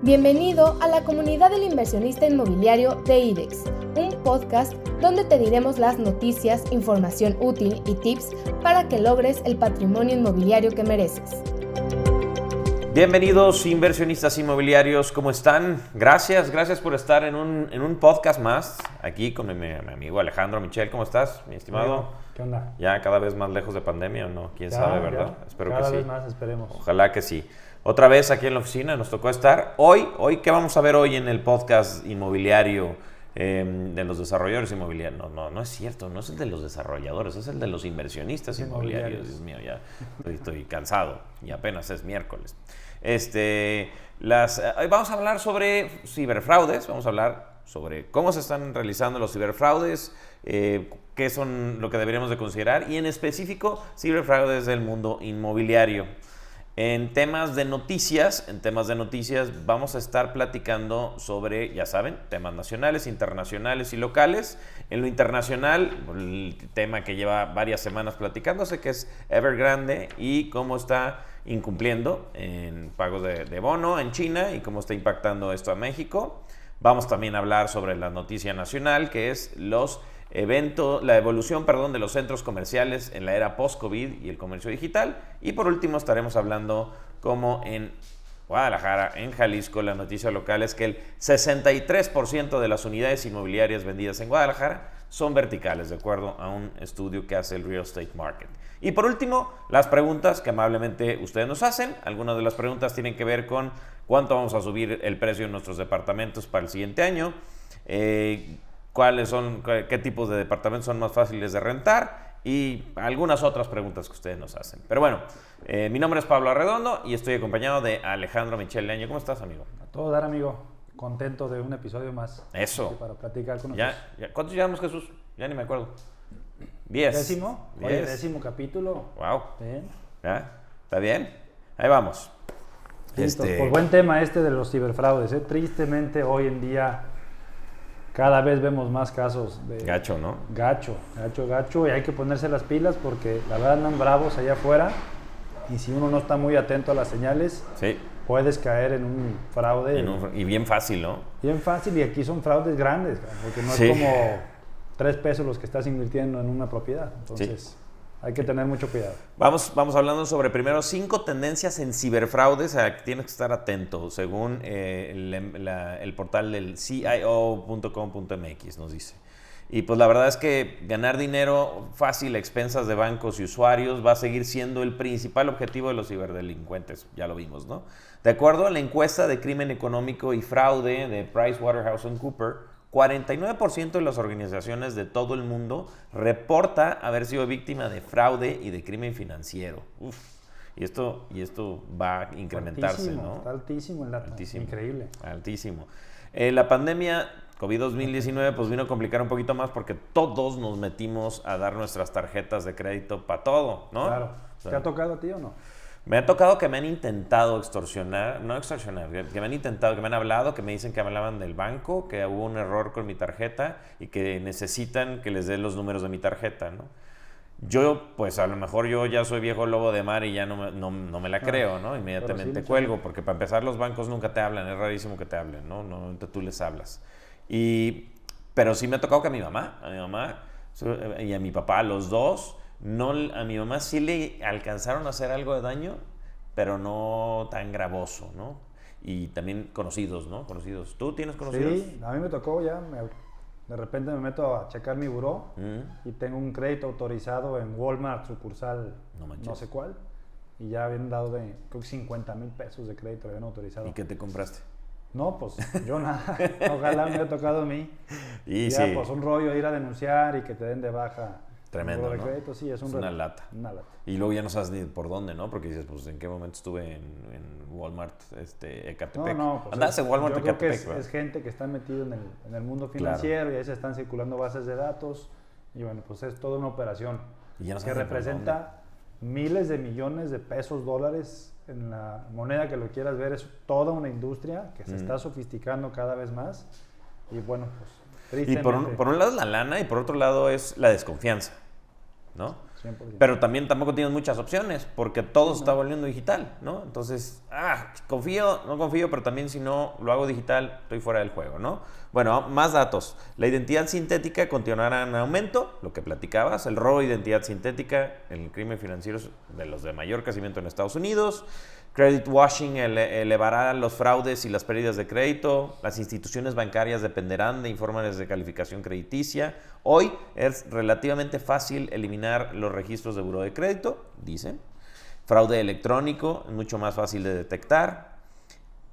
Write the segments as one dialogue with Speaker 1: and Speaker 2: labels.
Speaker 1: Bienvenido a la comunidad del inversionista inmobiliario de IDEX, un podcast donde te diremos las noticias, información útil y tips para que logres el patrimonio inmobiliario que mereces.
Speaker 2: Bienvenidos inversionistas inmobiliarios, ¿cómo están? Gracias por estar en un podcast más, aquí con mi amigo Alejandro Michel. ¿Cómo estás, mi estimado?
Speaker 3: ¿Qué onda?
Speaker 2: ¿Ya cada vez más lejos de pandemia o no? ¿Quién sabe, verdad? Espero que sí.
Speaker 3: Cada vez más, esperemos.
Speaker 2: Ojalá que sí. Otra vez aquí en la oficina nos tocó estar. Hoy, ¿qué vamos a ver hoy en el podcast inmobiliario de los desarrolladores inmobiliarios? No es cierto, no es el de los desarrolladores, es el de los inversionistas inmobiliarios. Dios mío, ya estoy cansado y apenas es miércoles. Vamos a hablar sobre ciberfraudes, vamos a hablar sobre cómo se están realizando los ciberfraudes, qué son lo que deberíamos de considerar y en específico ciberfraudes del mundo inmobiliario. En temas de noticias vamos a estar platicando sobre, ya saben, temas nacionales, internacionales y locales. En lo internacional, el tema que lleva varias semanas platicándose, que es Evergrande y cómo está incumpliendo en pagos de bono en China y cómo está impactando esto a México. Vamos también a hablar sobre la noticia nacional, que es la evolución de los centros comerciales en la era post-COVID y el comercio digital. Y por último estaremos hablando como en Guadalajara, en Jalisco, la noticia local es que el 63% de las unidades inmobiliarias vendidas en Guadalajara son verticales, de acuerdo a un estudio que hace el Real Estate Market. Y por último, las preguntas que amablemente ustedes nos hacen. Algunas de las preguntas tienen que ver con cuánto vamos a subir el precio de nuestros departamentos para el siguiente año, qué tipos de departamentos son más fáciles de rentar y algunas otras preguntas que ustedes nos hacen. Pero bueno, mi nombre es Pablo Arredondo y estoy acompañado de Alejandro Michel Leaño. ¿Cómo estás, amigo?
Speaker 3: A todo dar, amigo. Contento de un episodio más.
Speaker 2: Eso.
Speaker 3: Para platicar con nosotros.
Speaker 2: ¿Cuántos llevamos, Jesús? Ya ni me acuerdo. 10.
Speaker 3: ¿Décimo? Oye, 10º capítulo.
Speaker 2: Wow.
Speaker 3: Bien.
Speaker 2: ¿Ya? ¿Está bien? Ahí vamos.
Speaker 3: Listo. Pues buen tema de los ciberfraudes. Tristemente, hoy en día cada vez vemos más casos de...
Speaker 2: Gacho, ¿no?
Speaker 3: Gacho. Y hay que ponerse las pilas porque la verdad andan bravos allá afuera. Y si uno no está muy atento a las señales,
Speaker 2: sí,
Speaker 3: puedes caer en un fraude.
Speaker 2: Y bien fácil, ¿no?
Speaker 3: Bien fácil. Y aquí son fraudes grandes, porque no
Speaker 2: sí,
Speaker 3: es como 3 pesos los que estás invirtiendo en una propiedad. Entonces, sí, hay que tener mucho cuidado.
Speaker 2: Vamos hablando sobre primero 5 tendencias en ciberfraudes a que tienes que estar atento, según el portal del CIO.com.mx nos dice. Y pues la verdad es que ganar dinero fácil a expensas de bancos y usuarios va a seguir siendo el principal objetivo de los ciberdelincuentes, ya lo vimos, ¿no? De acuerdo a la encuesta de crimen económico y fraude de PricewaterhouseCoopers, 49% de las organizaciones de todo el mundo reporta haber sido víctima de fraude y de crimen financiero. Uf. Y esto va a incrementarse,
Speaker 3: altísimo,
Speaker 2: ¿no?
Speaker 3: Está altísimo el dato.
Speaker 2: Altísimo.
Speaker 3: Increíble.
Speaker 2: Altísimo. La pandemia COVID-2019 pues vino a complicar un poquito más porque todos nos metimos a dar nuestras tarjetas de crédito para todo, ¿no?
Speaker 3: Claro.
Speaker 2: O sea,
Speaker 3: ¿te ha tocado a ti o no?
Speaker 2: Me ha tocado que me han intentado extorsionar, que me han hablado, que me dicen que me hablaban del banco, que hubo un error con mi tarjeta y que necesitan que les dé los números de mi tarjeta, ¿no? Yo, pues a lo mejor yo ya soy viejo lobo de mar y ya no me la creo, ¿no? Inmediatamente sí, cuelgo, porque para empezar los bancos nunca te hablan, es rarísimo que te hablen, ¿no? Normalmente tú les hablas. Pero sí me ha tocado que a mi mamá y a mi papá, los dos, a mi mamá sí le alcanzaron a hacer algo de daño, pero no tan gravoso, ¿no? Y también conocidos, ¿no? ¿Tú tienes conocidos?
Speaker 3: Sí, a mí me tocó de repente me meto a checar mi buró y tengo un crédito autorizado en Walmart, sucursal no sé cuál, y ya habían dado creo que 50,000 pesos de crédito, habían autorizado.
Speaker 2: ¿Y qué te compraste?
Speaker 3: No, pues yo nada, ojalá me haya tocado a mí.
Speaker 2: Y
Speaker 3: ya,
Speaker 2: sí,
Speaker 3: pues un rollo ir a denunciar y que te den de baja.
Speaker 2: Tremendo,
Speaker 3: de
Speaker 2: ¿no?
Speaker 3: crédito, sí, es
Speaker 2: una lata. Y luego ya no sabes ni por dónde, ¿no? Porque dices, pues, ¿en qué momento estuve en Walmart, Ecatepec?
Speaker 3: No, pues
Speaker 2: andás en Walmart,
Speaker 3: yo creo
Speaker 2: Ecatepec,
Speaker 3: que es gente que está metido en el mundo financiero, claro, y ahí se están circulando bases de datos y bueno, pues es toda una operación
Speaker 2: y ya no
Speaker 3: que representa miles de millones de pesos, dólares en la moneda que lo quieras ver. Es toda una industria que se está sofisticando cada vez más y bueno, pues
Speaker 2: tristemente. Y por un lado es la lana y por otro lado es la desconfianza, ¿no? Pero también tampoco tienes muchas opciones, porque todo se está volviendo digital, ¿no? Entonces, confío, no confío, pero también si no lo hago digital, estoy fuera del juego, ¿no? Bueno, más datos. La identidad sintética continuará en aumento, lo que platicabas, el robo de identidad sintética, el crimen financiero de los de mayor crecimiento en Estados Unidos. Credit washing elevará los fraudes y las pérdidas de crédito. Las instituciones bancarias dependerán de informes de calificación crediticia. Hoy es relativamente fácil eliminar los registros de buró de crédito, dicen. Fraude electrónico es mucho más fácil de detectar.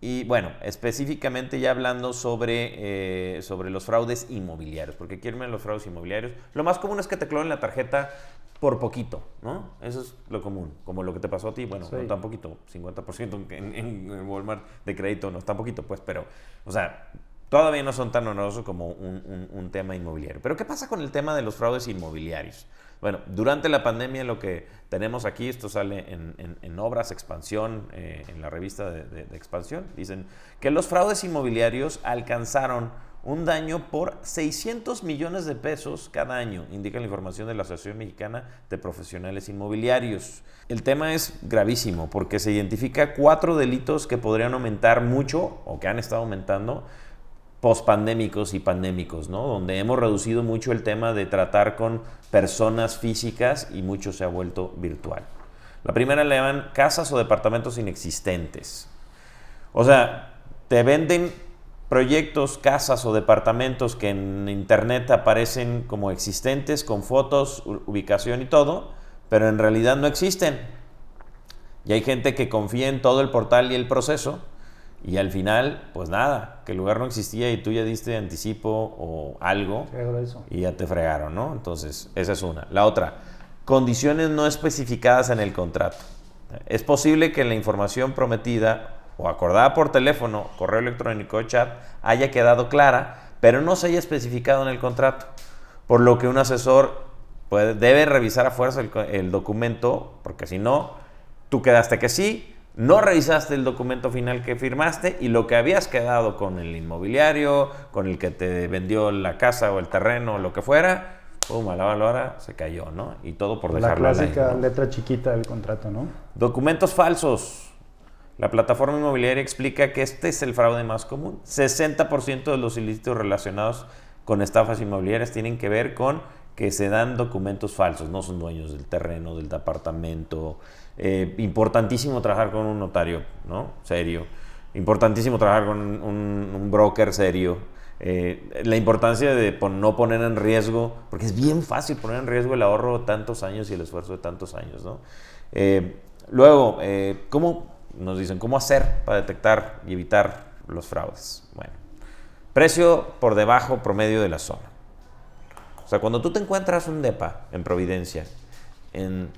Speaker 2: Y bueno, específicamente ya hablando sobre los fraudes inmobiliarios, porque quieren ver los fraudes inmobiliarios. Lo más común es que te clonen la tarjeta por poquito, ¿no? Eso es lo común, como lo que te pasó a ti, bueno, sí. No tan poquito, 50% en Walmart de crédito, no es tan poquito, pues, pero, o sea, todavía no son tan onerosos como un tema inmobiliario. Pero ¿qué pasa con el tema de los fraudes inmobiliarios? Bueno, durante la pandemia lo que tenemos aquí, esto sale en Obras Expansión, en la revista de Expansión, dicen que los fraudes inmobiliarios alcanzaron un daño por 600 millones de pesos cada año, indica la información de la Asociación Mexicana de Profesionales Inmobiliarios. El tema es gravísimo porque se identifica 4 delitos que podrían aumentar mucho o que han estado aumentando pospandémicos y pandémicos, ¿no? Donde hemos reducido mucho el tema de tratar con personas físicas y mucho se ha vuelto virtual. La primera le llaman casas o departamentos inexistentes. O sea, te venden proyectos, casas o departamentos que en internet aparecen como existentes, con fotos, ubicación y todo, pero en realidad no existen. Y hay gente que confía en todo el portal y el proceso, y al final, pues nada, que el lugar no existía y tú ya diste anticipo o algo y ya te fregaron, ¿no? Entonces, esa es una. La otra, condiciones no especificadas en el contrato. Es posible que la información prometida o acordada por teléfono, correo electrónico o chat haya quedado clara, pero no se haya especificado en el contrato, por lo que un asesor debe revisar a fuerza el documento, porque si no, tú quedaste que sí, no revisaste el documento final que firmaste y lo que habías quedado con el inmobiliario, con el que te vendió la casa o el terreno o lo que fuera, pum, a la hora se cayó, ¿no? Y todo por dejarlo
Speaker 3: la clásica letra chiquita del contrato, ¿no?
Speaker 2: Documentos falsos. La plataforma inmobiliaria explica que este es el fraude más común. 60% de los ilícitos relacionados con estafas inmobiliarias tienen que ver con que se dan documentos falsos, no son dueños del terreno, del departamento. Importantísimo trabajar con un notario, ¿no? Serio. Importantísimo trabajar con un broker serio. La importancia de no poner en riesgo, porque es bien fácil poner en riesgo el ahorro de tantos años y el esfuerzo de tantos años, ¿no? Luego, nos dicen cómo hacer para detectar y evitar los fraudes. Bueno, precio por debajo promedio de la zona. O sea, cuando tú te encuentras un depa en Providencia en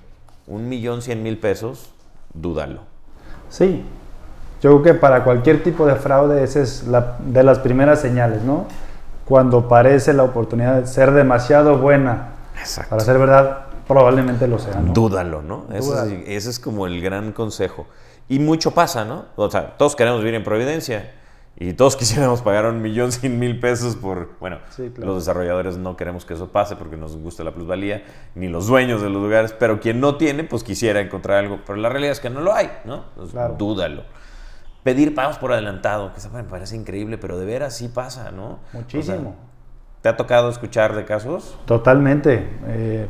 Speaker 2: 1,100,000 pesos, dúdalo.
Speaker 3: Sí, yo creo que para cualquier tipo de fraude esa es de las primeras señales, ¿no? Cuando parece la oportunidad de ser demasiado buena para ser verdad, probablemente lo sea, ¿no?
Speaker 2: Dúdalo, ¿no? Ese es como el gran consejo. Y mucho pasa, ¿no? O sea, todos queremos vivir en Providencia y todos quisiéramos pagar 1,100,000 pesos por... Bueno, sí, claro. Los desarrolladores no queremos que eso pase porque nos gusta la plusvalía, ni los dueños de los lugares, pero quien no tiene, pues quisiera encontrar algo. Pero la realidad es que no lo hay, ¿no? Entonces, claro. Dúdalo. Pedir pagos por adelantado, que me parece increíble, pero de veras sí pasa, ¿no?
Speaker 3: Muchísimo.
Speaker 2: O sea, ¿te ha tocado escuchar de casos?
Speaker 3: Totalmente.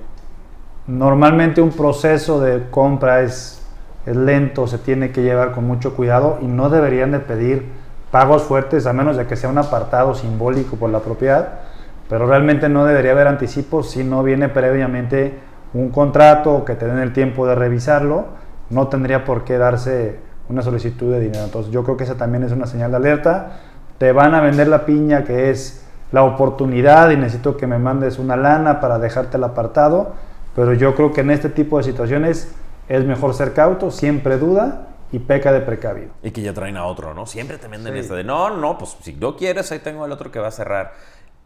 Speaker 3: Normalmente un proceso de compra es lento, se tiene que llevar con mucho cuidado y no deberían de pedir pagos fuertes a menos de que sea un apartado simbólico por la propiedad, pero realmente no debería haber anticipos si no viene previamente un contrato o que te den el tiempo de revisarlo, no tendría por qué darse una solicitud de dinero. Entonces yo creo que esa también es una señal de alerta. Te van a vender la piña que es la oportunidad y necesito que me mandes una lana para dejarte el apartado, pero yo creo que en este tipo de situaciones es mejor ser cauto, siempre duda y peca de precavido.
Speaker 2: Y que ya traen a otro, ¿no? Siempre te venden esta de no, pues si no quieres, ahí tengo al otro que va a cerrar.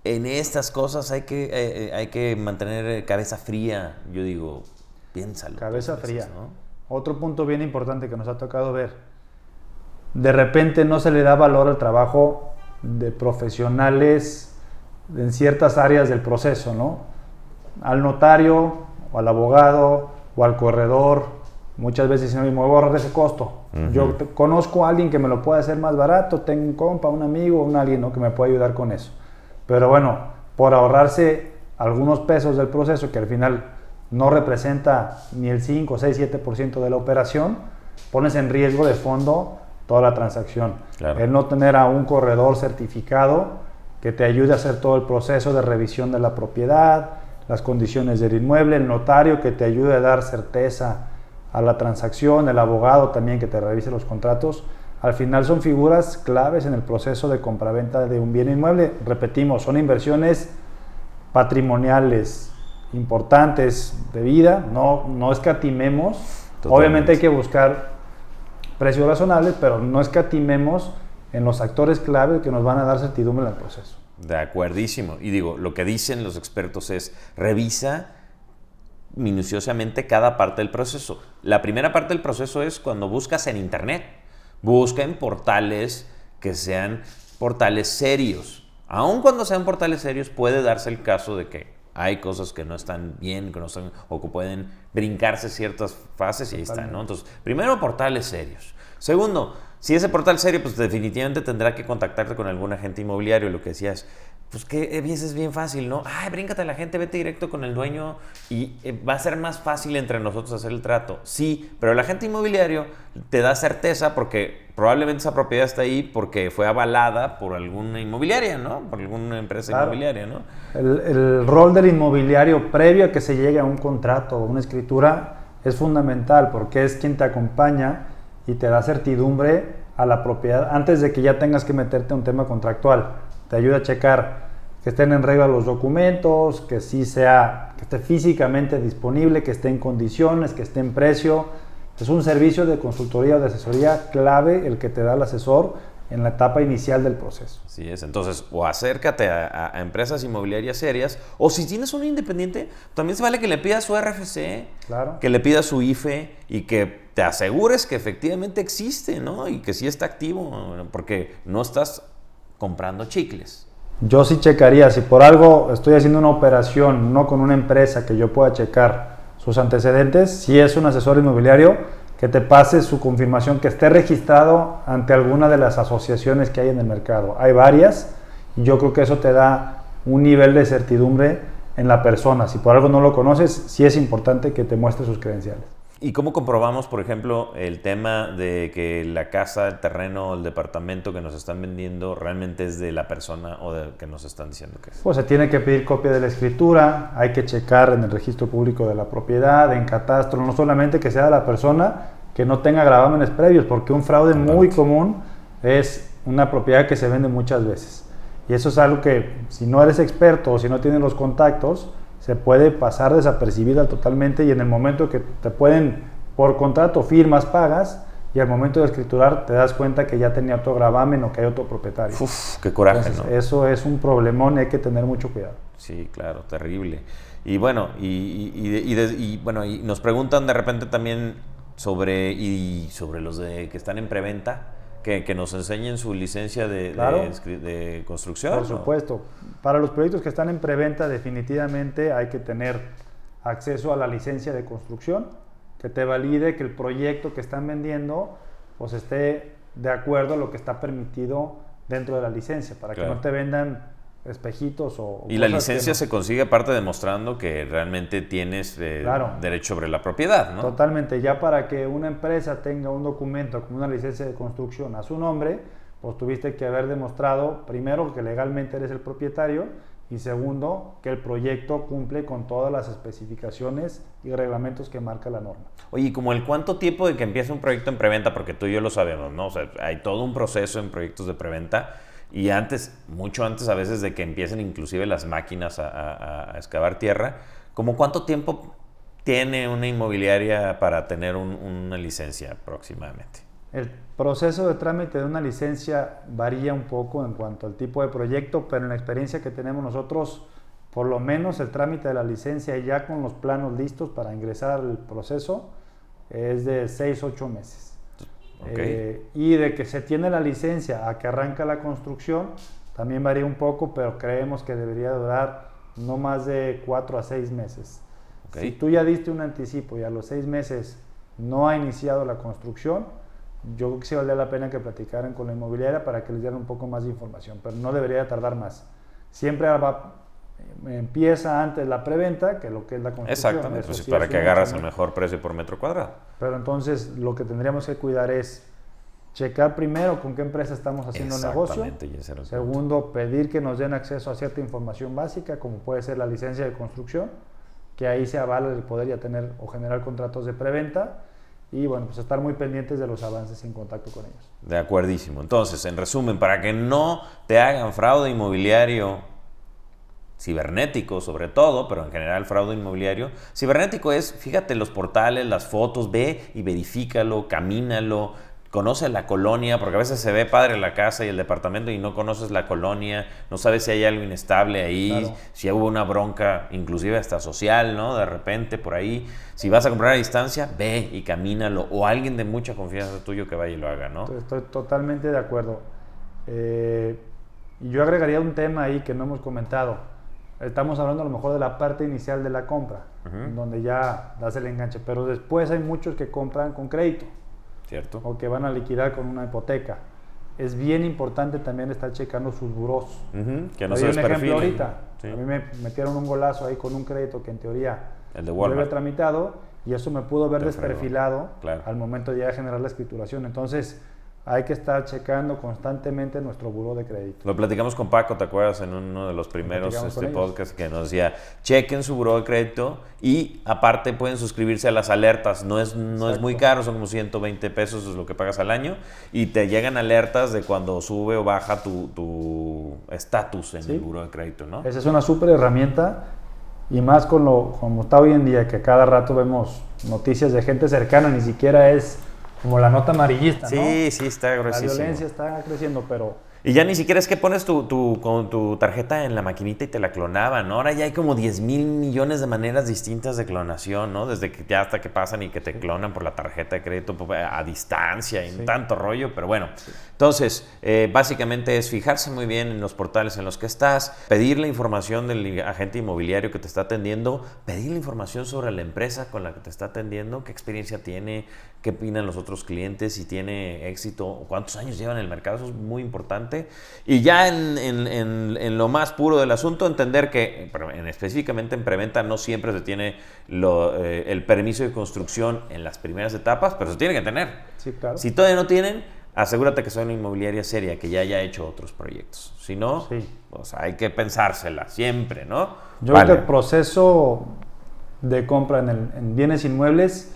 Speaker 2: En estas cosas hay que mantener cabeza fría. Yo digo, piénsalo.
Speaker 3: Cabeza fría. ¿No? Otro punto bien importante que nos ha tocado ver. De repente no se le da valor al trabajo de profesionales en ciertas áreas del proceso, ¿no? Al notario o al abogado o al corredor. Muchas veces dicen, me voy a ahorrar ese costo. Yo conozco a alguien que me lo puede hacer más barato, tengo un compa, un amigo, alguien, ¿no?, que me puede ayudar con eso. Pero bueno, por ahorrarse algunos pesos del proceso, que al final no representa ni el 5, 6, 7% de la operación, pones en riesgo de fondo toda la transacción.
Speaker 2: Claro.
Speaker 3: El no tener a un corredor certificado que te ayude a hacer todo el proceso de revisión de la propiedad, las condiciones del inmueble, el notario que te ayude a dar certeza a la transacción, el abogado también que te revise los contratos. Al final son figuras claves en el proceso de compraventa de un bien inmueble. Repetimos, son inversiones patrimoniales importantes de vida, no escatimemos.
Speaker 2: Totalmente.
Speaker 3: Obviamente hay que buscar precios razonables, pero no escatimemos en los actores clave que nos van a dar certidumbre en el proceso.
Speaker 2: De acuerdísimo. Y digo, lo que dicen los expertos es, revisa minuciosamente cada parte del proceso. La primera parte del proceso es cuando buscas en internet. Busca en portales que sean portales serios. Aun cuando sean portales serios, puede darse el caso de que hay cosas que no están bien, que no están, o que pueden brincarse ciertas fases y ahí están, ¿no? Entonces, primero, portales serios. Segundo, si ese portal serio, pues definitivamente tendrá que contactarte con algún agente inmobiliario. Lo que decías, pues que es bien fácil, ¿no? Ay, bríncate a la gente, vete directo con el dueño y va a ser más fácil entre nosotros hacer el trato. Sí, pero el agente inmobiliario te da certeza porque probablemente esa propiedad está ahí porque fue avalada por alguna inmobiliaria, ¿no? Por alguna empresa inmobiliaria, ¿no?
Speaker 3: El rol del inmobiliario previo a que se llegue a un contrato o una escritura es fundamental porque es quien te acompaña y te da certidumbre a la propiedad antes de que ya tengas que meterte a un tema contractual. Te ayuda a checar que estén en regla los documentos, que sí sea, que esté físicamente disponible, que esté en condiciones, que esté en precio. Es un servicio de consultoría o de asesoría clave el que te da el asesor en la etapa inicial del proceso.
Speaker 2: Así es, entonces o acércate a empresas inmobiliarias serias, o si tienes un independiente, también se vale que le pidas su RFC,
Speaker 3: claro,
Speaker 2: que le pidas su IFE y que te asegures que efectivamente existe, ¿no? Y que sí está activo, porque no estás comprando chicles.
Speaker 3: Yo sí checaría, si por algo estoy haciendo una operación, no con una empresa que yo pueda checar sus antecedentes, si es un asesor inmobiliario, que te pase su confirmación que esté registrado ante alguna de las asociaciones que hay en el mercado. Hay varias y yo creo que eso te da un nivel de certidumbre en la persona. Si por algo no lo conoces, sí es importante que te muestre sus credenciales.
Speaker 2: ¿Y cómo comprobamos, por ejemplo, el tema de que la casa, el terreno, el departamento que nos están vendiendo realmente es de la persona o de que nos están diciendo que es?
Speaker 3: Pues se tiene que pedir copia de la escritura, hay que checar en el registro público de la propiedad, en catastro, no solamente que sea de la persona, que no tenga gravámenes previos, porque un fraude muy común es una propiedad que se vende muchas veces. Y eso es algo que, si no eres experto o si no tienes los contactos, se puede pasar desapercibida totalmente y en el momento que te pueden, por contrato, firmas, pagas y al momento de escriturar te das cuenta que ya tenía otro gravamen o que hay otro propietario.
Speaker 2: Uf, qué coraje. Entonces,
Speaker 3: ¿no? Eso es un problemón y hay que tener mucho cuidado.
Speaker 2: Sí, claro, terrible. Y bueno, bueno, y nos preguntan de repente también sobre los que están en preventa, que nos enseñen su licencia de construcción.
Speaker 3: Por supuesto. Para los proyectos que están en preventa, definitivamente hay que tener acceso a la licencia de construcción, que te valide que el proyecto que están vendiendo pues esté de acuerdo a lo que está permitido dentro de la licencia, para que no te vendan espejitos o
Speaker 2: y la licencia se consigue aparte demostrando que realmente tienes derecho sobre la propiedad, ¿no?
Speaker 3: Totalmente. Ya para que una empresa tenga un documento como una licencia de construcción a su nombre, pues tuviste que haber demostrado primero que legalmente eres el propietario y segundo que el proyecto cumple con todas las especificaciones y reglamentos que marca la norma.
Speaker 2: Oye, ¿y como el cuánto tiempo de que empieza un proyecto en preventa? Porque tú y yo lo sabemos, ¿no? O sea, hay todo un proceso en proyectos de preventa. Y mucho antes a veces de que empiecen inclusive las máquinas a excavar tierra, ¿cómo cuánto tiempo tiene una inmobiliaria para tener una licencia aproximadamente?
Speaker 3: El proceso de trámite de una licencia varía un poco en cuanto al tipo de proyecto, pero en la experiencia que tenemos nosotros, por lo menos el trámite de la licencia ya con los planos listos para ingresar al proceso es de 6-8 meses.
Speaker 2: Okay.
Speaker 3: Y de que se tiene la licencia a que arranca la construcción también varía un poco, pero creemos que debería durar no más de 4 a 6 meses.
Speaker 2: Okay.
Speaker 3: Si tú ya diste un anticipo y a los 6 meses no ha iniciado la construcción, yo creo que sí valdría la pena que platicaran con la inmobiliaria para que les dieran un poco más de información, pero no debería tardar más. Siempre empieza antes la preventa que lo que es la construcción.
Speaker 2: Exactamente, pues sí, para que agarras el mejor precio por metro cuadrado.
Speaker 3: Pero entonces lo que tendríamos que cuidar es checar primero con qué empresa estamos haciendo negocio. Segundo, pedir que nos den acceso a cierta información básica, como puede ser la licencia de construcción, que ahí se avala el poder ya tener o generar contratos de preventa. Y bueno, pues estar muy pendientes de los avances en contacto con ellos.
Speaker 2: De acuerdísimo. Entonces, en resumen, para que no te hagan fraude inmobiliario cibernético sobre todo, pero en general fraude inmobiliario cibernético es, fíjate los portales, las fotos, ve y verifícalo, camínalo, conoce la colonia, porque a veces se ve padre la casa y el departamento y no conoces la colonia, no sabes si hay algo inestable ahí, claro, si hubo una bronca, inclusive hasta social, ¿no? De repente por ahí, si vas a comprar a distancia, ve y camínalo, o alguien de mucha confianza tuyo que vaya y lo haga, ¿no?
Speaker 3: Estoy totalmente de acuerdo. Y yo agregaría un tema ahí que no hemos comentado. Estamos hablando a lo mejor de la parte inicial de la compra, donde ya das el enganche, pero después hay muchos que compran con crédito.
Speaker 2: ¿Cierto?
Speaker 3: O que van a liquidar con una hipoteca. Es bien importante también estar checando sus burós.
Speaker 2: Que no se desperfilen.
Speaker 3: Un ejemplo ahorita. Sí. A mí me metieron un golazo ahí con un crédito que en teoría yo había tramitado y eso me pudo ver desperfilado al momento de ya generar la escrituración. Entonces hay que estar checando constantemente nuestro buró de crédito.
Speaker 2: Lo platicamos con Paco, ¿te acuerdas? En uno de los primeros podcasts que nos decía, chequen su buró de crédito y aparte pueden suscribirse a las alertas. No es muy caro, son como 120 pesos es lo que pagas al año y te llegan alertas de cuando sube o baja tu estatus en el buró de crédito, ¿no?
Speaker 3: Esa es una súper herramienta y más como está hoy en día, que cada rato vemos noticias de gente cercana, ni siquiera es como la nota amarillista, ¿no?
Speaker 2: Sí, está gruesísimo.
Speaker 3: La violencia está creciendo, pero...
Speaker 2: Y ya ni siquiera es que pones con tu tarjeta en la maquinita y te la clonaban, ¿no? Ahora ya hay como 10,000 millones de maneras distintas de clonación, ¿no? Desde que ya hasta que pasan y que te clonan por la tarjeta de crédito a distancia y tanto rollo, pero bueno. Entonces, básicamente es fijarse muy bien en los portales en los que estás, pedir la información del agente inmobiliario que te está atendiendo, pedir la información sobre la empresa con la que te está atendiendo, qué experiencia tiene, qué opinan los otros clientes, si tiene éxito, cuántos años lleva en el mercado, eso es muy importante. Y ya en lo más puro del asunto, entender que específicamente en preventa no siempre se tiene el permiso de construcción en las primeras etapas, pero se tiene que tener.
Speaker 3: Sí, claro.
Speaker 2: Si todavía no tienen, asegúrate que sea una inmobiliaria seria, que ya haya hecho otros proyectos. Si no, pues hay que pensársela siempre, ¿no?
Speaker 3: Yo creo que el proceso de compra en bienes inmuebles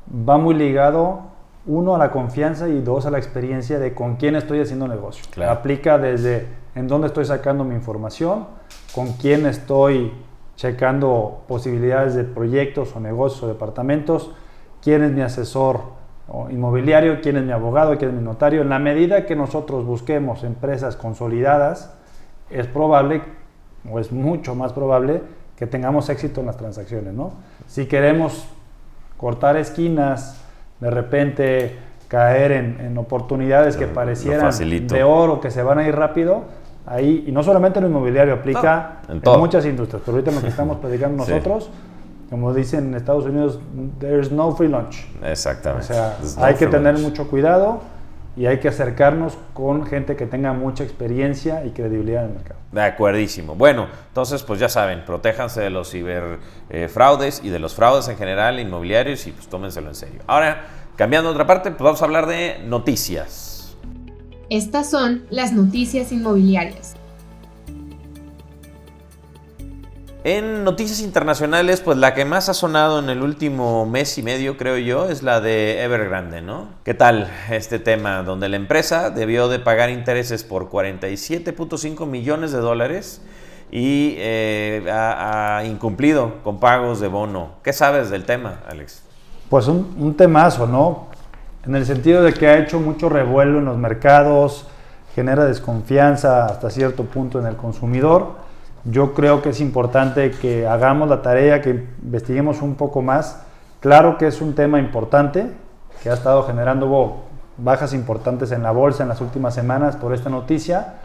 Speaker 3: va muy ligado, 1, a la confianza y 2, a la experiencia de con quién estoy haciendo negocio.
Speaker 2: Claro.
Speaker 3: Aplica desde en dónde estoy sacando mi información, con quién estoy checando posibilidades de proyectos o negocios o departamentos, quién es mi asesor inmobiliario, quién es mi abogado, quién es mi notario. En la medida que nosotros busquemos empresas consolidadas, es probable, o es mucho más probable, que tengamos éxito en las transacciones, ¿no? Si queremos cortar esquinas, de repente caer en oportunidades que parecieran de oro, que se van a ir rápido, ahí, y no solamente en lo inmobiliario, aplica en muchas industrias, pero ahorita en lo que estamos predicando nosotros, como dicen en Estados Unidos, there's no free lunch.
Speaker 2: Exactamente.
Speaker 3: O sea, hay que tener mucho cuidado y hay que acercarnos con gente que tenga mucha experiencia y credibilidad en el mercado.
Speaker 2: De acuerdísimo. Bueno, entonces pues ya saben, protéjanse de los ciberfraudes y de los fraudes en general inmobiliarios y pues tómenselo en serio. Ahora, cambiando a otra parte, pues vamos a hablar de noticias.
Speaker 1: Estas son las noticias inmobiliarias.
Speaker 2: En noticias internacionales, pues la que más ha sonado en el último mes y medio, creo yo, es la de Evergrande, ¿no? ¿Qué tal este tema? Donde la empresa debió de pagar intereses por $47.5 millones y ha incumplido con pagos de bono. ¿Qué sabes del tema, Alex?
Speaker 3: Pues un temazo, ¿no? En el sentido de que ha hecho mucho revuelo en los mercados, genera desconfianza hasta cierto punto en el consumidor. Yo creo que es importante que hagamos la tarea, que investiguemos un poco más. Claro que es un tema importante, que ha estado generando bajas importantes en la bolsa en las últimas semanas por esta noticia.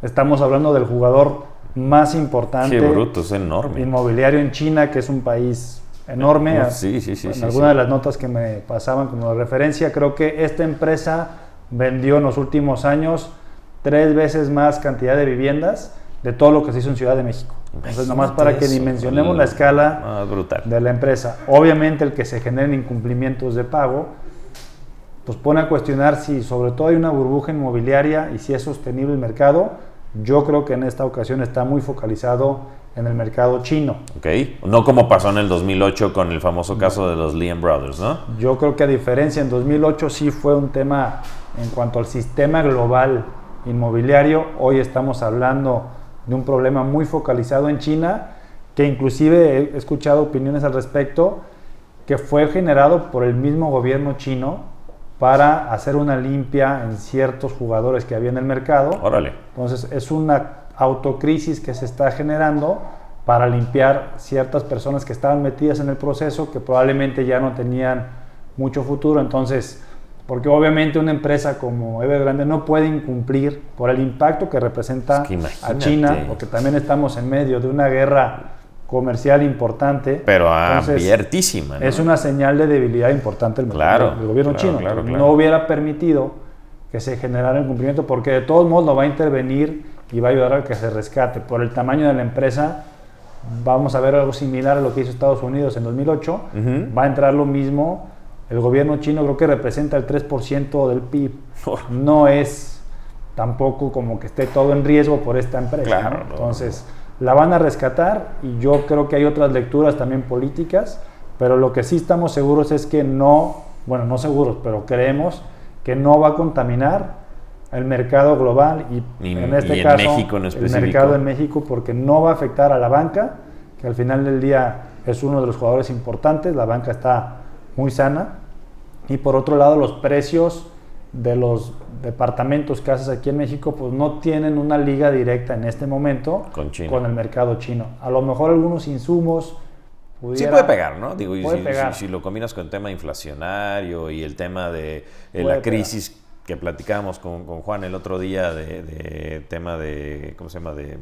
Speaker 3: Estamos hablando del jugador más importante
Speaker 2: es enorme.
Speaker 3: Inmobiliario en China, que es un país enorme.
Speaker 2: Sí.
Speaker 3: En algunas de las notas que me pasaban como referencia, creo que esta empresa vendió en los últimos años 3 veces más cantidad de viviendas de todo lo que se hizo en Ciudad de México. Entonces, nomás para que dimensionemos la escala de la empresa. Obviamente, el que se generen incumplimientos de pago, pues pone a cuestionar si sobre todo hay una burbuja inmobiliaria y si es sostenible el mercado. Yo creo que en esta ocasión está muy focalizado en el mercado chino.
Speaker 2: Ok, no como pasó en el 2008 con el famoso caso de los Lehman Brothers, ¿no?
Speaker 3: Yo creo que a diferencia, en 2008 sí fue un tema en cuanto al sistema global inmobiliario. Hoy estamos hablando de un problema muy focalizado en China, que inclusive he escuchado opiniones al respecto, que fue generado por el mismo gobierno chino para hacer una limpia en ciertos jugadores que había en el mercado.
Speaker 2: Órale.
Speaker 3: Entonces es una autocrisis que se está generando para limpiar ciertas personas que estaban metidas en el proceso, que probablemente ya no tenían mucho futuro. Entonces, porque obviamente una empresa como Evergrande no puede incumplir por el impacto que representa a China, porque también estamos en medio de una guerra comercial importante.
Speaker 2: Pero abiertísima, ¿no?
Speaker 3: Es una señal de debilidad importante del gobierno chino. Claro. No hubiera permitido que se generara el cumplimiento, porque de todos modos lo va a intervenir y va a ayudar a que se rescate. Por el tamaño de la empresa, vamos a ver algo similar a lo que hizo Estados Unidos en 2008. Va a entrar lo mismo. El gobierno chino creo que representa el 3% del PIB. No es tampoco como que esté todo en riesgo por esta empresa.
Speaker 2: Claro,
Speaker 3: ¿no? Entonces, la van a rescatar, y yo creo que hay otras lecturas también políticas, pero lo que sí estamos seguros es que no seguros, pero creemos que no va a contaminar el mercado global y en este caso
Speaker 2: México en
Speaker 3: el mercado en México, porque no va a afectar a la banca, que al final del día es uno de los jugadores importantes. La banca está muy sana, y por otro lado los precios de los departamentos, casas aquí en México, pues no tienen una liga directa en este momento con el mercado chino. A lo mejor algunos insumos
Speaker 2: sí puede pegar, ¿no? Digo, si lo combinas con el tema inflacionario y el tema de la crisis que platicábamos con Juan el otro día de tema de, ¿cómo se llama? De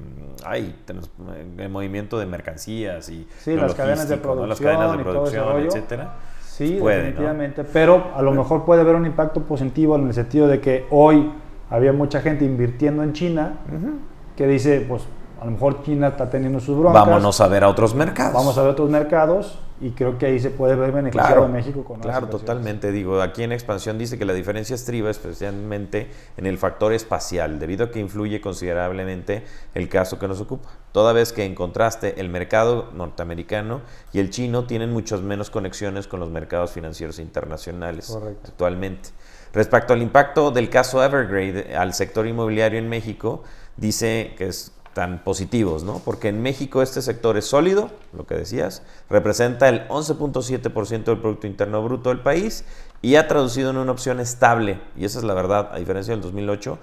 Speaker 2: movimiento de mercancías y
Speaker 3: las cadenas de producción,
Speaker 2: ¿no? Las cadenas de producción, etcétera.
Speaker 3: Sí, definitivamente, ¿no? Pero a lo mejor puede haber un impacto positivo en el sentido de que hoy había mucha gente invirtiendo en China, que dice, pues a lo mejor China está teniendo sus broncas.
Speaker 2: Vámonos a ver a otros mercados.
Speaker 3: Vamos a ver otros mercados, y creo que ahí se puede ver beneficiado en México con
Speaker 2: Claro, totalmente. Digo, aquí en Expansión dice que la diferencia estriba especialmente en el factor espacial, debido a que influye considerablemente el caso que nos ocupa. Toda vez que en contraste el mercado norteamericano y el chino tienen muchas menos conexiones con los mercados financieros internacionales actualmente. Respecto al impacto del caso Evergrande al sector inmobiliario en México, dice que es tan positivos, ¿no? Porque en México este sector es sólido, lo que decías, representa el 11.7% del Producto Interno Bruto del país y ha traducido en una opción estable, y esa es la verdad, a diferencia del 2008.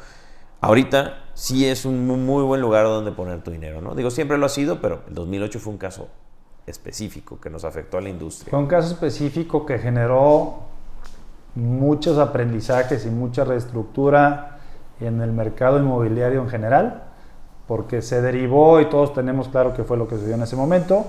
Speaker 2: Ahorita sí es un muy buen lugar donde poner tu dinero, ¿no? Digo, siempre lo ha sido, pero el 2008 fue un caso específico que nos afectó a la industria.
Speaker 3: Fue un caso específico que generó muchos aprendizajes y mucha reestructura en el mercado inmobiliario en general, porque se derivó, y todos tenemos claro qué fue lo que sucedió en ese momento.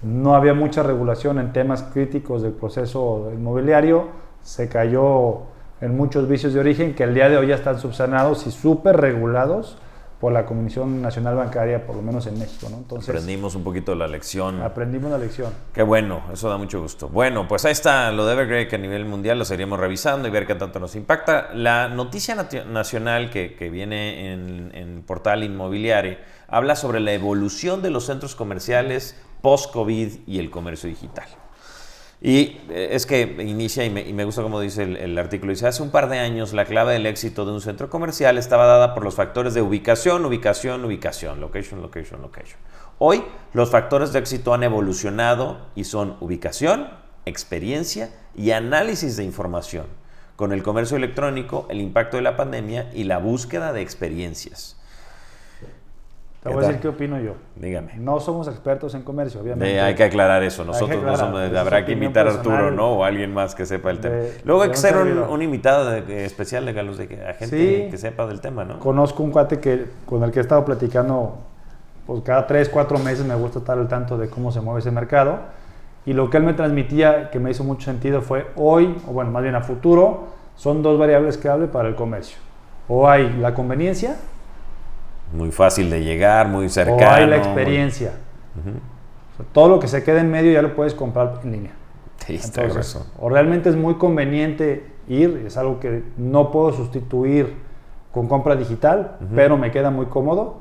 Speaker 3: No había mucha regulación en temas críticos del proceso inmobiliario, se cayó en muchos vicios de origen que el día de hoy ya están subsanados y súper regulados por la Comisión Nacional Bancaria, por lo menos en México, ¿no? Entonces,
Speaker 2: aprendimos un poquito la lección.
Speaker 3: Aprendimos la lección.
Speaker 2: Qué bueno, eso da mucho gusto. Bueno, pues ahí está lo de Evergrande, que a nivel mundial lo seguiremos revisando y ver qué tanto nos impacta. La noticia nacional que viene en Portal Inmobiliario habla sobre la evolución de los centros comerciales post-COVID y el comercio digital. Y es que inicia, y me gusta como dice el artículo, dice: hace un par de años la clave del éxito de un centro comercial estaba dada por los factores de ubicación, location. Hoy los factores de éxito han evolucionado y son ubicación, experiencia y análisis de información. Con el comercio electrónico, el impacto de la pandemia y la búsqueda de experiencias.
Speaker 3: Te voy a decir qué opino yo.
Speaker 2: Dígame.
Speaker 3: No somos expertos en comercio, obviamente.
Speaker 2: Hay que aclarar eso. Nosotros no somos. Habrá que invitar a Arturo, ¿no? O a alguien más que sepa el tema. Luego hay que ser un invitado especial de a gente que sepa del tema, ¿no?
Speaker 3: Conozco un cuate con el que he estado platicando, pues cada 3-4 meses me gusta estar al tanto de cómo se mueve ese mercado. Y lo que él me transmitía, que me hizo mucho sentido, fue hoy, o bueno, más bien a futuro, son 2 variables clave para el comercio. O hay la conveniencia.
Speaker 2: Muy fácil de llegar, muy cercano.
Speaker 3: O hay la experiencia. O sea, todo lo que se quede en medio ya lo puedes comprar en línea.
Speaker 2: Sí,
Speaker 3: entonces, o realmente es muy conveniente ir, es algo que no puedo sustituir con compra digital, pero me queda muy cómodo.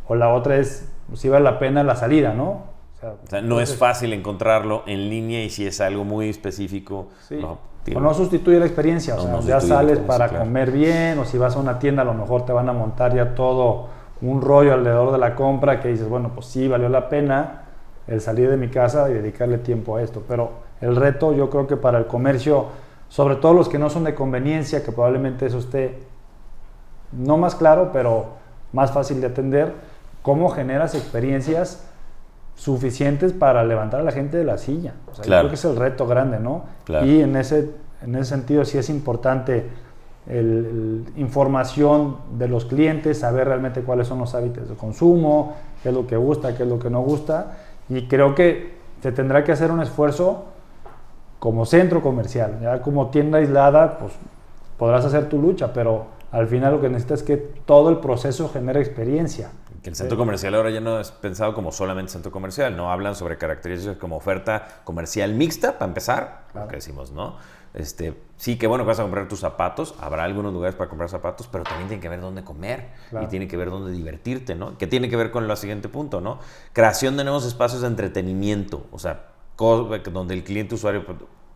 Speaker 3: O la otra es, si vale la pena la salida, ¿no?
Speaker 2: O sea, no es fácil encontrarlo en línea y si es algo muy específico.
Speaker 3: Sí.
Speaker 2: No,
Speaker 3: o no sustituye la experiencia, o sea, ya sales para
Speaker 2: claro.
Speaker 3: comer bien, o si vas a una tienda a lo mejor te van a montar ya todo un rollo alrededor de la compra que dices, bueno, pues sí, valió la pena el salir de mi casa y dedicarle tiempo a esto. Pero el reto yo creo que para el comercio, sobre todo los que no son de conveniencia, que probablemente eso esté no más claro, pero más fácil de atender, cómo generas experiencias suficientes para levantar a la gente de la silla. O sea,
Speaker 2: claro.
Speaker 3: Yo creo que es el reto grande, ¿no?
Speaker 2: Claro.
Speaker 3: Y en ese sentido sí es importante información de los clientes, saber realmente cuáles son los hábitos de consumo, qué es lo que gusta, qué es lo que no gusta. Y creo que se tendrá que hacer un esfuerzo como centro comercial. Ya como tienda aislada, pues podrás hacer tu lucha, pero al final lo que necesitas es que todo el proceso genere experiencia.
Speaker 2: Que el centro comercial ahora ya no es pensado como solamente centro comercial, no hablan sobre características como oferta comercial mixta, para empezar, claro. Lo que decimos, ¿no? Sí, que bueno que vas a comprar tus zapatos, habrá algunos lugares para comprar zapatos, pero también tiene que ver dónde comer, claro. Y tiene que ver dónde divertirte, ¿no? Que tiene que ver con el siguiente punto, ¿no? Creación de nuevos espacios de entretenimiento, o sea, donde el cliente usuario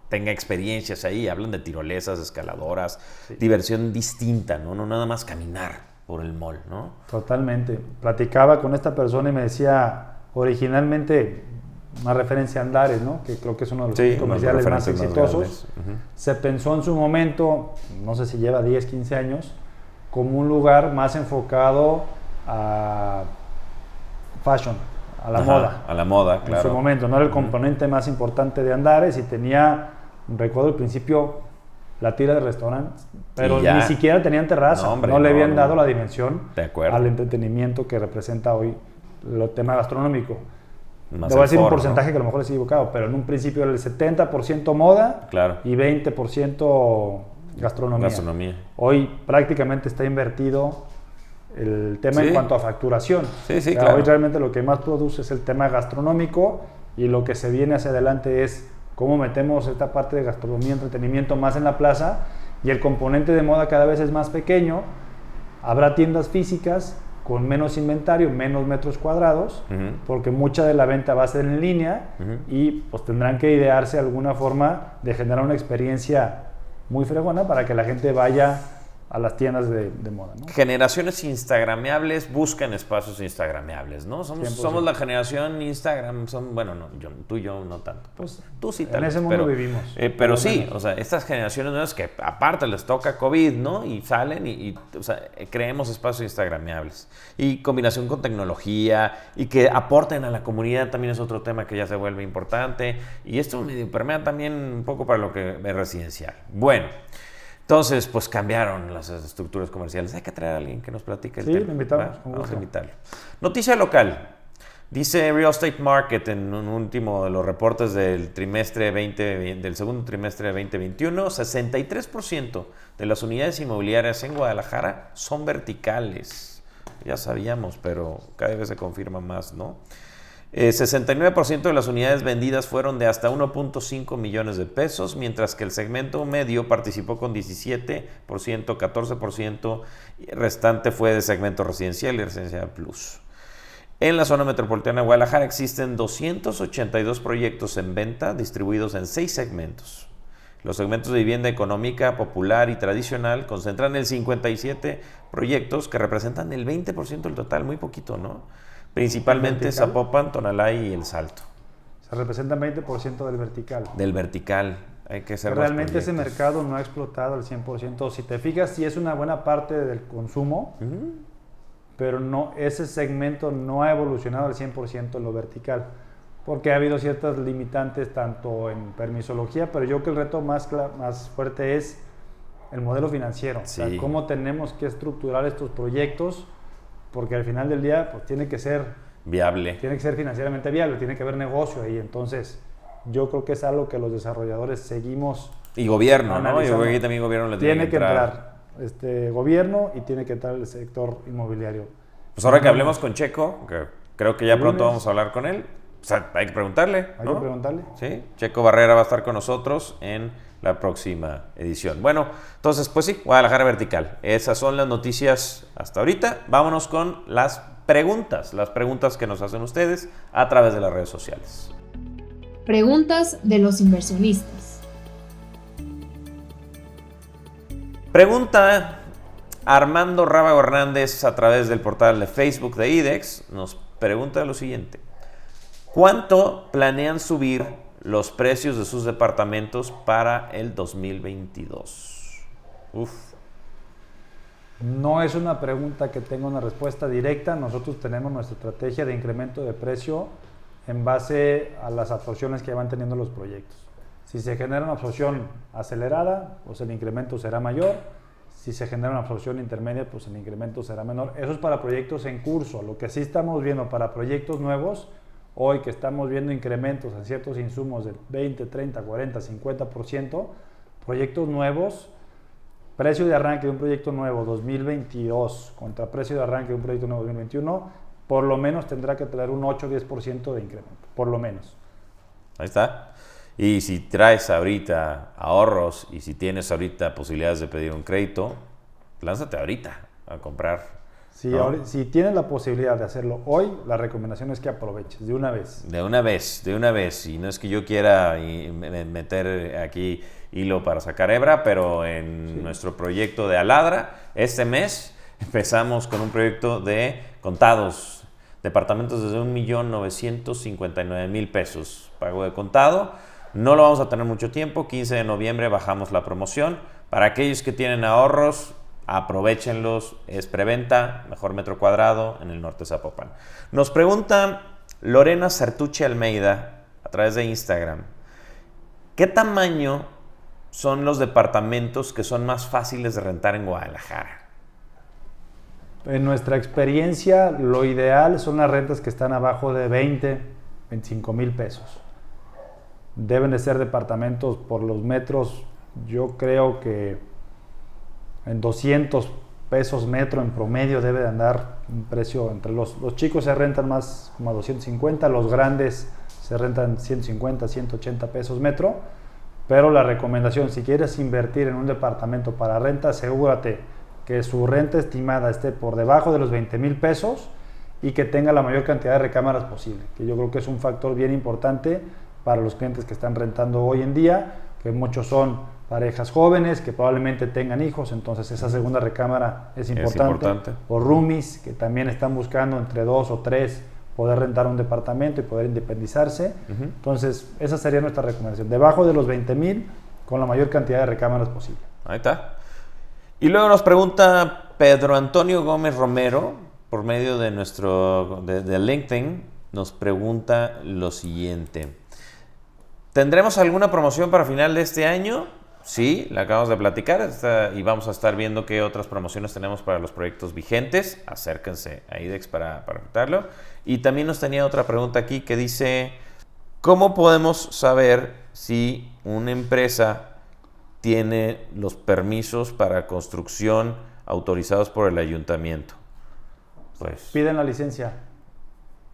Speaker 2: tenga experiencias ahí, hablan de tirolesas, escaladoras, sí. Diversión distinta, ¿no? No nada más caminar por el mall, ¿no?
Speaker 3: Totalmente. Platicaba con esta persona y me decía, originalmente, una referencia a Andares, ¿no? Que creo que es uno de los comerciales más exitosos. Se pensó en su momento, no sé si lleva 10, 15 años, como un lugar más enfocado a fashion, a la moda.
Speaker 2: A la moda, claro.
Speaker 3: En su momento, no era el componente más importante de Andares y tenía, recuerdo al principio, la tira de restaurantes, pero ni siquiera tenían terraza, no le habían dado la dimensión al entretenimiento que representa hoy el tema gastronómico. Te voy a decir un porcentaje, ¿no? Que a lo mejor es equivocado, pero en un principio era el 70% moda, claro. Y 20% gastronomía. Hoy prácticamente está invertido el tema en cuanto a facturación.
Speaker 2: Claro.
Speaker 3: Hoy realmente lo que más produce es el tema gastronómico y lo que se viene hacia adelante es cómo metemos esta parte de gastronomía, entretenimiento más en la plaza, y el componente de moda cada vez es más pequeño. Habrá tiendas físicas con menos inventario, menos metros cuadrados, porque mucha de la venta va a ser en línea, y pues tendrán que idearse alguna forma de generar una experiencia muy fregona para que la gente vaya a las tiendas de moda, ¿no?
Speaker 2: Generaciones instagrameables buscan espacios instagrameables, ¿no? Somos la generación Instagram, tú y yo no tanto. Pues tú sí tal
Speaker 3: vez. En ese mundo vivimos.
Speaker 2: Pero sí, o sea, estas generaciones nuevas que aparte les toca COVID, ¿no? Y salen y o sea, creemos espacios instagrameables. Y combinación con tecnología y que aporten a la comunidad también es otro tema que ya se vuelve importante. Y esto medio permea también un poco para lo que es residencial. Bueno. Entonces, pues cambiaron las estructuras comerciales. Hay que traer a alguien que nos platique el tema.
Speaker 3: Sí, lo invitamos.
Speaker 2: Vamos a invitarlo. Noticia local. Dice Real Estate Market en un último de los reportes del segundo trimestre de 2021, 63% de las unidades inmobiliarias en Guadalajara son verticales. Ya sabíamos, pero cada vez se confirma más, ¿no? 69% de las unidades vendidas fueron de hasta 1.5 millones de pesos, mientras que el segmento medio participó con 17%, 14%, y el restante fue de segmento residencial y residencial plus. En la zona metropolitana de Guadalajara existen 282 proyectos en venta distribuidos en 6 segmentos. Los segmentos de vivienda económica, popular y tradicional concentran el 57 proyectos que representan el 20% del total, muy poquito, ¿no? Principalmente Zapopan, Tonalá y El Salto.
Speaker 3: Se representan 20% del vertical.
Speaker 2: Del vertical. Hay que ser
Speaker 3: realmente ese mercado no ha explotado al 100%. Si te fijas, sí es una buena parte del consumo, pero no, ese segmento no ha evolucionado al 100% en lo vertical, porque ha habido ciertas limitantes tanto en permisología, pero yo creo que el reto más fuerte es el modelo financiero. Sí. O sea, cómo tenemos que estructurar estos proyectos, porque al final del día pues tiene que ser
Speaker 2: viable.
Speaker 3: Tiene que ser financieramente viable, tiene que haber negocio ahí. Entonces, yo creo que es algo que los desarrolladores seguimos.
Speaker 2: Y gobierno,
Speaker 3: analizando.
Speaker 2: ¿no? Yo creo que también gobierno le tiene que entrar.
Speaker 3: Gobierno y tiene que entrar el sector inmobiliario.
Speaker 2: Pues ahora que hablemos con Checo, que creo que ya pronto vamos a hablar con él, o sea, hay que preguntarle, ¿no?
Speaker 3: Hay que preguntarle.
Speaker 2: Sí, Checo Barrera va a estar con nosotros en la próxima edición. Bueno, entonces, pues sí, Guadalajara Vertical. Esas son las noticias hasta ahorita. Vámonos con las preguntas que nos hacen ustedes a través de las redes sociales.
Speaker 1: Preguntas de los inversionistas.
Speaker 2: Pregunta Armando Rábago Hernández a través del portal de Facebook de IDEX. Nos pregunta lo siguiente. ¿Cuánto planean subir los precios de sus departamentos para el 2022?
Speaker 3: No es una pregunta que tenga una respuesta directa. Nosotros tenemos nuestra estrategia de incremento de precio en base a las absorciones que van teniendo los proyectos. Si se genera una absorción acelerada, pues el incremento será mayor. Si se genera una absorción intermedia, pues el incremento será menor. Eso es para proyectos en curso. Lo que sí estamos viendo para proyectos nuevos, hoy que estamos viendo incrementos en ciertos insumos del 20, 30, 40, 50%, proyectos nuevos, precio de arranque de un proyecto nuevo 2022 contra precio de arranque de un proyecto nuevo 2021, por lo menos tendrá que tener un 8 o 10% de incremento, por lo menos.
Speaker 2: Ahí está. Y si traes ahorita ahorros y si tienes ahorita posibilidades de pedir un crédito, lánzate ahorita a comprar.
Speaker 3: Si tienes la posibilidad de hacerlo hoy, la recomendación es que aproveches de una vez.
Speaker 2: De una vez. Y no es que yo quiera meter aquí hilo para sacar hebra, pero en nuestro proyecto de Aladra, este mes empezamos con un proyecto de contados, departamentos desde 1,959,000 pesos, pago de contado. No lo vamos a tener mucho tiempo, 15 de noviembre bajamos la promoción. Para aquellos que tienen ahorros, aprovéchenlos, es preventa, mejor metro cuadrado en el norte de Zapopan. Nos pregunta Lorena Sartucci Almeida a través de Instagram, ¿qué tamaño son los departamentos que son más fáciles de rentar en Guadalajara?
Speaker 3: En nuestra experiencia, lo ideal son las rentas que están abajo de 20, 25 mil pesos. Deben de ser departamentos por los metros, yo creo que en 200 pesos metro en promedio debe de andar un precio. Entre los chicos se rentan más como a 250, los grandes se rentan 150, 180 pesos metro. Pero la recomendación, si quieres invertir en un departamento para renta, asegúrate que su renta estimada esté por debajo de los 20 mil pesos y que tenga la mayor cantidad de recámaras posible, que yo creo que es un factor bien importante para los clientes que están rentando hoy en día, que muchos son parejas jóvenes que probablemente tengan hijos, entonces esa segunda recámara es importante. O roomies que también están buscando entre 2 o 3 poder rentar un departamento y poder independizarse. Entonces esa sería nuestra recomendación, debajo de los 20 mil con la mayor cantidad de recámaras posible.
Speaker 2: Ahí está. Y luego nos pregunta Pedro Antonio Gómez Romero por medio de de LinkedIn, nos pregunta lo siguiente: ¿tendremos alguna promoción para final de este año? Sí, la acabamos de platicar y vamos a estar viendo qué otras promociones tenemos para los proyectos vigentes. Acérquense a IDEX para preguntarlo. Y también nos tenía otra pregunta aquí que dice: ¿cómo podemos saber si una empresa tiene los permisos para construcción autorizados por el ayuntamiento? Pues
Speaker 3: piden la licencia.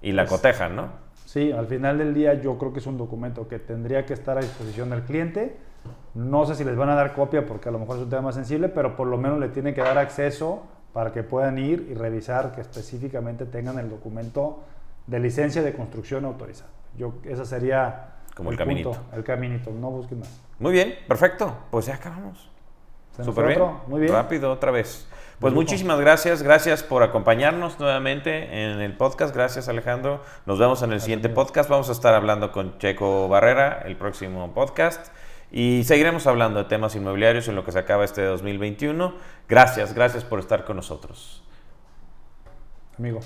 Speaker 2: Y la cotejan, ¿no?
Speaker 3: Sí, al final del día yo creo que es un documento que tendría que estar a disposición del cliente. No sé si les van a dar copia porque a lo mejor es un tema más sensible, pero por lo menos le tienen que dar acceso para que puedan ir y revisar que específicamente tengan el documento de licencia de construcción autorizada. Esa sería
Speaker 2: como el caminito.
Speaker 3: El caminito, no busquen más.
Speaker 2: Muy bien, perfecto. Pues ya acabamos. Súper bien.
Speaker 3: Muy bien.
Speaker 2: Rápido, otra vez. Pues muchísimas gracias. Gracias por acompañarnos nuevamente en el podcast. Gracias, Alejandro. Nos vemos en el siguiente podcast. Vamos a estar hablando con Checo Barrera el próximo podcast. Y seguiremos hablando de temas inmobiliarios en lo que se acaba este 2021. Gracias por estar con nosotros.
Speaker 3: Amigo.